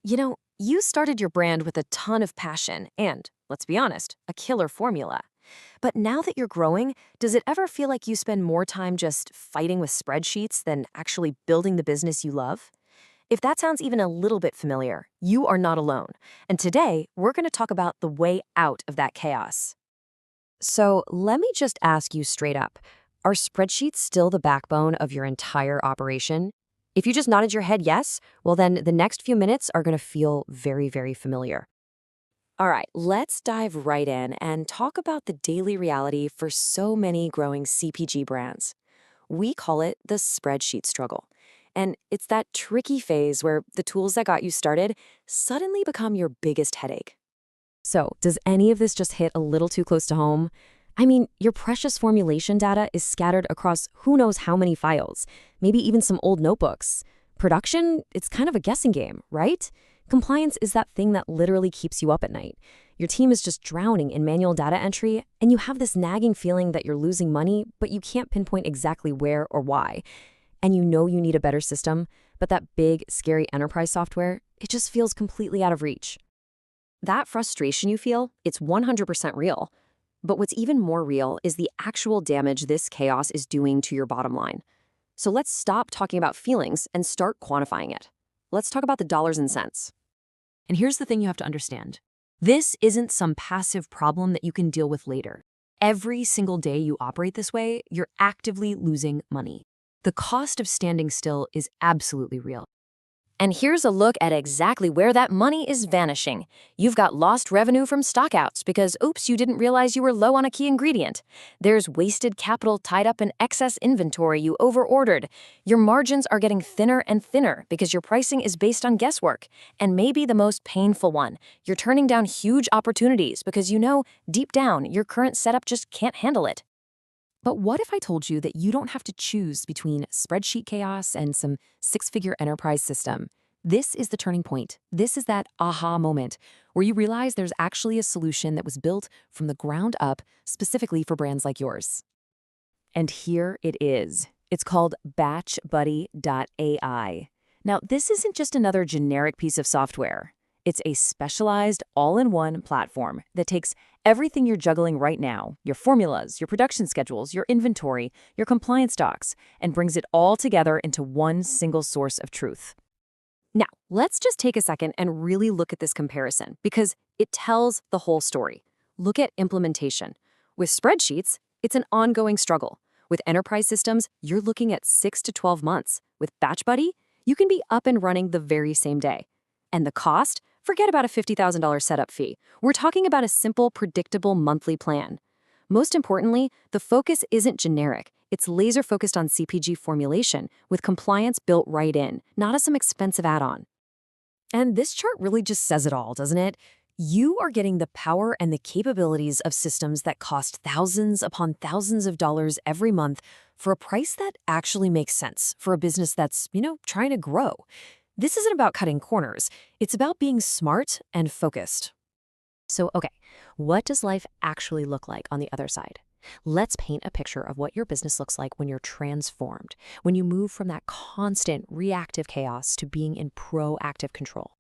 You started your brand with a ton of passion and, let's be honest, a killer formula. But now that you're growing, does it ever feel like you spend more time just fighting with spreadsheets than actually building the business you love? If that sounds even a little bit familiar, you are not alone. And today, we're going to talk about the way out of that chaos. So let me just ask you straight up. Are spreadsheets still the backbone of your entire operation? If you just nodded your head yes, well then the next few minutes are going to feel very, very familiar. All right, let's dive right in and talk about the daily reality for so many growing CPG brands. We call it the spreadsheet struggle. And it's that tricky phase where the tools that got you started suddenly become your biggest headache. So, does any of this just hit a little too close to home? I mean, your precious formulation data is scattered across who knows how many files, maybe even some old notebooks. Production, it's kind of a guessing game, right? Compliance is that thing that literally keeps you up at night. Your team is just drowning in manual data entry, and you have this nagging feeling that you're losing money, but you can't pinpoint exactly where or why. And you know you need a better system, but that big, scary enterprise software, it just feels completely out of reach. That frustration you feel, it's 100% real. But what's even more real is the actual damage this chaos is doing to your bottom line. So let's stop talking about feelings and start quantifying it. Let's talk about the dollars and cents. And here's the thing you have to understand. This isn't some passive problem that you can deal with later. Every single day you operate this way, you're actively losing money. The cost of standing still is absolutely real. And here's a look at exactly where that money is vanishing. You've got lost revenue from stockouts because, oops, you didn't realize you were low on a key ingredient. There's wasted capital tied up in excess inventory you overordered. Your margins are getting thinner and thinner because your pricing is based on guesswork. And maybe the most painful one, you're turning down huge opportunities because you know, deep down, your current setup just can't handle it. But what if I told you that you don't have to choose between spreadsheet chaos and some six-figure enterprise system? This is the turning point. This is that aha moment where you realize there's actually a solution that was built from the ground up specifically for brands like yours. And here it is. It's called Batchbuddy.ai. Now, this isn't just another generic piece of software. It's a specialized, all-in-one platform that takes everything you're juggling right now, your formulas, your production schedules, your inventory, your compliance docs, and brings it all together into one single source of truth. Now, let's just take a second and really look at this comparison because it tells the whole story. Look at implementation. With spreadsheets, it's an ongoing struggle. With enterprise systems, you're looking at 6 to 12 months. With Batchbuddy, you can be up and running the very same day. And the cost? Forget about a $50,000 setup fee. We're talking about a simple, predictable monthly plan. Most importantly, the focus isn't generic. It's laser-focused on CPG formulation with compliance built right in, not as some expensive add-on. And this chart really just says it all, doesn't it? You are getting the power and the capabilities of systems that cost thousands upon thousands of dollars every month for a price that actually makes sense for a business that's, trying to grow. This isn't about cutting corners. It's about being smart and focused. So, okay, what does life actually look like on the other side? Let's paint a picture of what your business looks like when you're transformed, when you move from that constant reactive chaos to being in proactive control.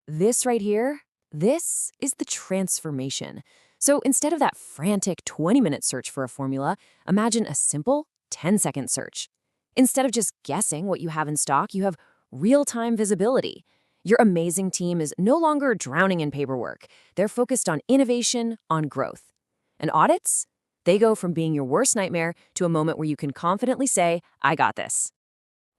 This right here, this is the transformation. So instead of that frantic 20-minute search for a formula, imagine a simple 10-second search. Instead of just guessing what you have in stock, you have real-time visibility. Your amazing team is no longer drowning in paperwork. They're focused on innovation, on growth. And audits? They go from being your worst nightmare to a moment where you can confidently say, I got this.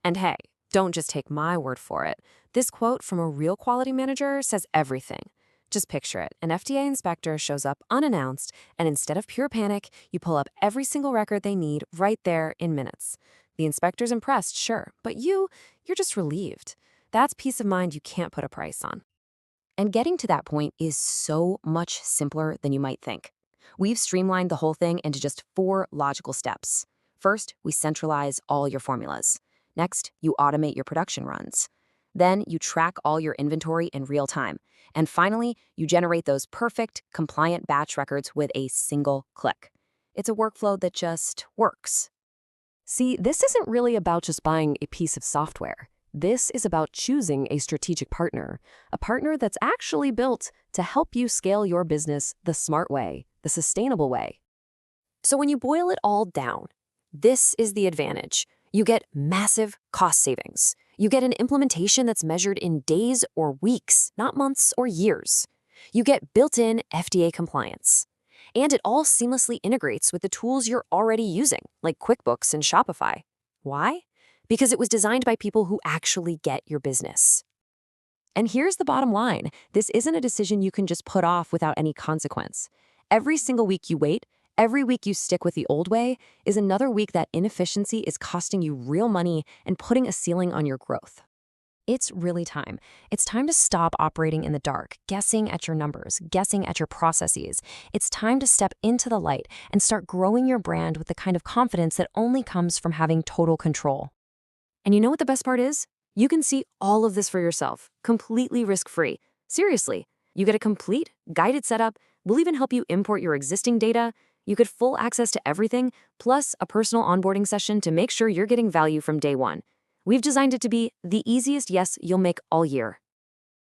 And hey, don't just take my word for it. This quote from a real quality manager says everything. Just picture it. An FDA inspector shows up unannounced, and instead of pure panic, you pull up every single record they need right there in minutes. The inspector's impressed, sure, but you're just relieved. That's peace of mind you can't put a price on. And getting to that point is so much simpler than you might think. We've streamlined the whole thing into just 4 logical steps. First, we centralize all your formulas. Next, you automate your production runs. Then you track all your inventory in real time. And finally, you generate those perfect, compliant batch records with a single click. It's a workflow that just works. See, this isn't really about just buying a piece of software. This is about choosing a strategic partner, a partner that's actually built to help you scale your business the smart way, the sustainable way. So when you boil it all down, this is the advantage. You get massive cost savings. You get an implementation that's measured in days or weeks, not months or years. You get built-in FDA compliance. And it all seamlessly integrates with the tools you're already using, like QuickBooks and Shopify. Why? Because it was designed by people who actually get your business. And here's the bottom line. This isn't a decision you can just put off without any consequence. Every single week you wait, every week you stick with the old way, is another week that inefficiency is costing you real money and putting a ceiling on your growth. It's really time. It's time to stop operating in the dark, guessing at your numbers, guessing at your processes. It's time to step into the light and start growing your brand with the kind of confidence that only comes from having total control. And you know what the best part is? You can see all of this for yourself, completely risk-free. Seriously, you get a complete, guided setup. We'll even help you import your existing data. You get full access to everything, plus a personal onboarding session to make sure you're getting value from day one. We've designed it to be the easiest yes you'll make all year.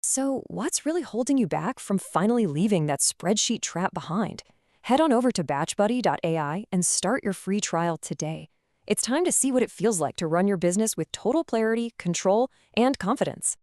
So what's really holding you back from finally leaving that spreadsheet trap behind? Head on over to Batchbuddy.ai and start your free trial today. It's time to see what it feels like to run your business with total clarity, control, and confidence.